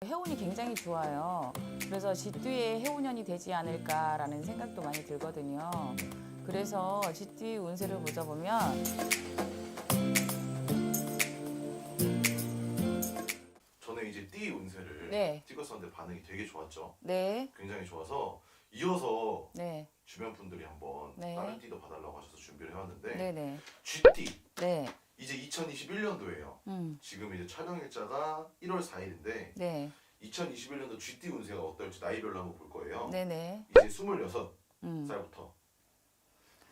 해운이 굉장히 좋아요. 그래서 쥐띠의 해운년이 되지 않을까라는 생각도 많이 들거든요. 그래서 쥐띠 운세를 보자 보면 저는 이제 띠 운세를 네. 찍었었는데 반응이 되게 좋았죠. 네, 굉장히 좋아서 이어서 네, 주변 분들이 한번 네. 다른 띠도 봐달라고 하셔서 준비를 해왔는데 네, 네, 쥐띠 네, 이제 2021년도예요. 지금 이제 촬영 일자가 1월 4일인데 네, 2021년도 쥐띠 운세가 어떨지 나이별로 한번 볼 거예요. 네, 네. 이제 26살부터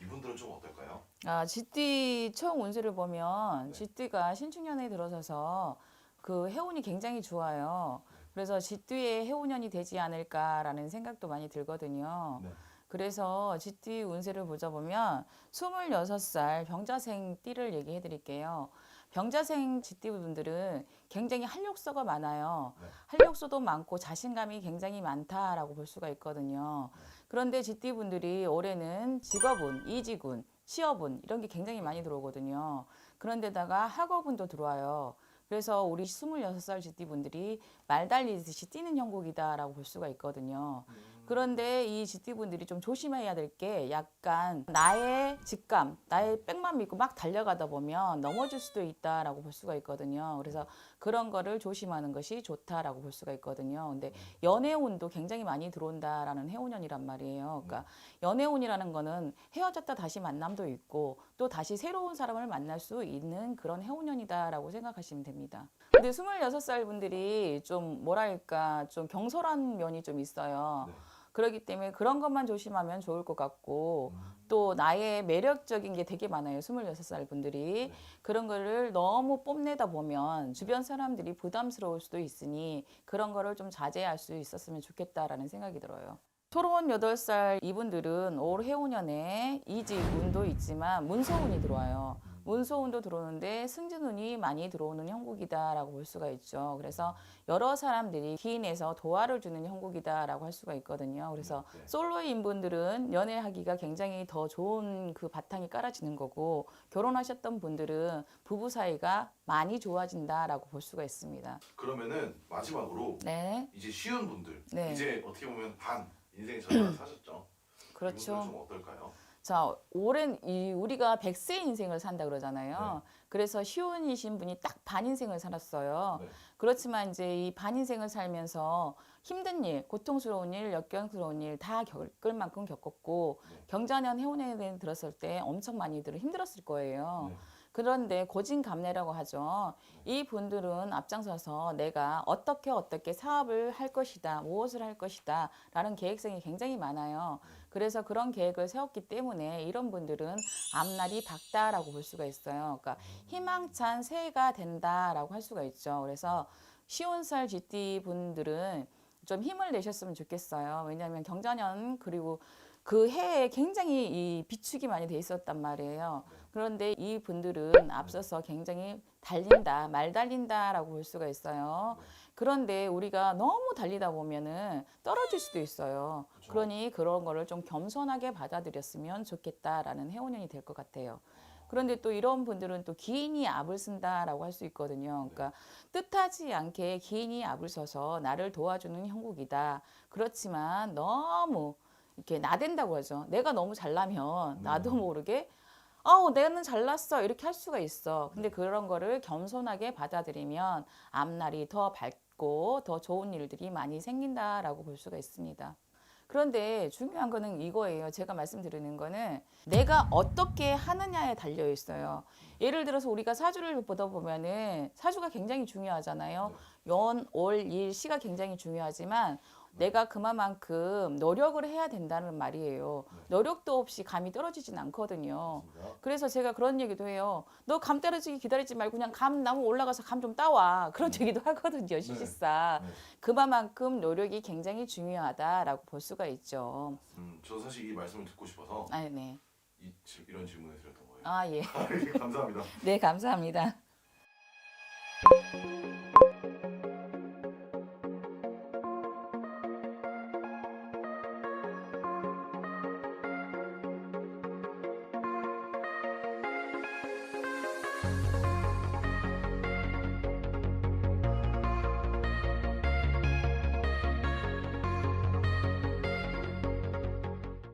이분들은 좀 어떨까요? 아, 쥐띠 총 운세를 보면 네. 쥐띠가 신축년에 들어서서 그 해운이 굉장히 좋아요. 그래서 쥐띠의 해운년이 되지 않을까라는 생각도 많이 들거든요. 네. 그래서 쥐띠 운세를 보자 보면 26살 병자생 띠를 얘기해 드릴게요. 병자생 쥐띠 분들은 굉장히 활력소가 많아요. 네. 활력소도 많고 자신감이 굉장히 많다라고 볼 수가 있거든요. 그런데 쥐띠 분들이 올해는 직업운, 이직운, 취업운 이런 게 굉장히 많이 들어오거든요. 그런데다가 학업운도 들어와요. 그래서 우리 26살 쥐띠 분들이 말 달리듯이 뛰는 형국이다라고 볼 수가 있거든요. 그런데 이 쥐띠 분들이 좀 조심해야 될 게 약간 나의 직감, 나의 백만 믿고 막 달려가다 보면 넘어질 수도 있다라고 볼 수가 있거든요. 그래서 그런 거를 조심하는 것이 좋다라고 볼 수가 있거든요. 근데 연애운도 굉장히 많이 들어온다라는 해운년이란 말이에요. 그러니까 연애운이라는 거는 헤어졌다 다시 만남도 있고 또 다시 새로운 사람을 만날 수 있는 그런 해운년이다라고 생각하시면 됩니다. 근데 26살 분들이 좀 뭐랄까 좀 경솔한 면이 좀 있어요. 네. 그렇기 때문에 그런 것만 조심하면 좋을 것 같고 또 나의 매력적인 게 되게 많아요. 26살 분들이. 네. 그런 거를 너무 뽐내다 보면 주변 사람들이 부담스러울 수도 있으니 그런 거를 좀 자제할 수 있었으면 좋겠다라는 생각이 들어요. 38살 이분들은 올 해운년에 이직 운도 있지만 문서운이 들어와요. 문서운도 들어오는데 승진운이 많이 들어오는 형국이다라고 볼 수가 있죠. 그래서 여러 사람들이 기인해서 도와를 주는 형국이다라고 할 수가 있거든요. 그래서 네. 솔로인 분들은 연애하기가 굉장히 더 좋은 그 바탕이 깔아지는 거고 결혼하셨던 분들은 부부 사이가 많이 좋아진다라고 볼 수가 있습니다. 그러면은 마지막으로 네, 이제 쉬운 분들 네. 이제 어떻게 보면 반 인생의 절반을 사셨죠. 그렇죠. 이분들은 좀 어떨까요? 자, 오랜 우리가 100세 인생을 산다 그러잖아요. 그래서 시운이신 분이 딱 반 인생을 살았어요. 네. 그렇지만 이제 이 반 인생을 살면서 힘든 일, 고통스러운 일, 역경스러운 일 다 겪을 만큼 겪었고 경자년 해운에 들었을 때 엄청 많이들 힘들었을 거예요. 네. 그런데 고진감래라고 하죠. 이 분들은 앞장서서 내가 어떻게 사업을 할 것이다, 무엇을 할 것이다 라는 계획성이 굉장히 많아요. 그래서 그런 계획을 세웠기 때문에 이런 분들은 앞날이 밝다라고 볼 수가 있어요. 그러니까 희망찬 새해가 된다라고 할 수가 있죠. 그래서 시운살 쥐띠 분들은 좀 힘을 내셨으면 좋겠어요. 왜냐하면 경자년 그리고 그 해에 굉장히 이 비축이 많이 돼 있었단 말이에요. 그런데 이 분들은 앞서서 굉장히 달린다, 말 달린다라고 볼 수가 있어요. 그런데 우리가 너무 달리다 보면은 떨어질 수도 있어요. 그렇죠. 그러니 그런 거를 좀 겸손하게 받아들였으면 좋겠다라는 해운년이 될 것 같아요. 그런데 또 이런 분들은 또 기인이 압을 쓴다라고 할 수 있거든요. 그러니까 뜻하지 않게 기인이 압을 써서 나를 도와주는 형국이다. 그렇지만 너무 이렇게 나댄다고 하죠. 내가 너무 잘나면 나도 모르게 내는 잘났어 이렇게 할 수가 있어. 근데 그런 거를 겸손하게 받아들이면 앞날이 더 밝고 더 좋은 일들이 많이 생긴다라고 볼 수가 있습니다. 그런데 중요한 거는 이거예요. 제가 말씀드리는 거는 내가 어떻게 하느냐에 달려 있어요. 예를 들어서 우리가 사주를 보다 보면은 사주가 굉장히 중요하잖아요. 연, 월, 일, 시가 굉장히 중요하지만 내가 그만큼 노력을 해야 된다는 말이에요. 노력도 없이 감이 떨어지진 않거든요. 그래서 제가 그런 얘기도 해요. 너 감 떨어지기 기다리지 말고 그냥 감 나무 올라가서 감 좀 따와. 그런 얘기도 하거든요. 시시사. 그만큼 노력이 굉장히 중요하다라고 볼 수가 있죠. 저 사실 이 말씀을 듣고 싶어서 아, 네. 이런 질문을 드렸던 거예요. 아, 예. 감사합니다. 네, 감사합니다.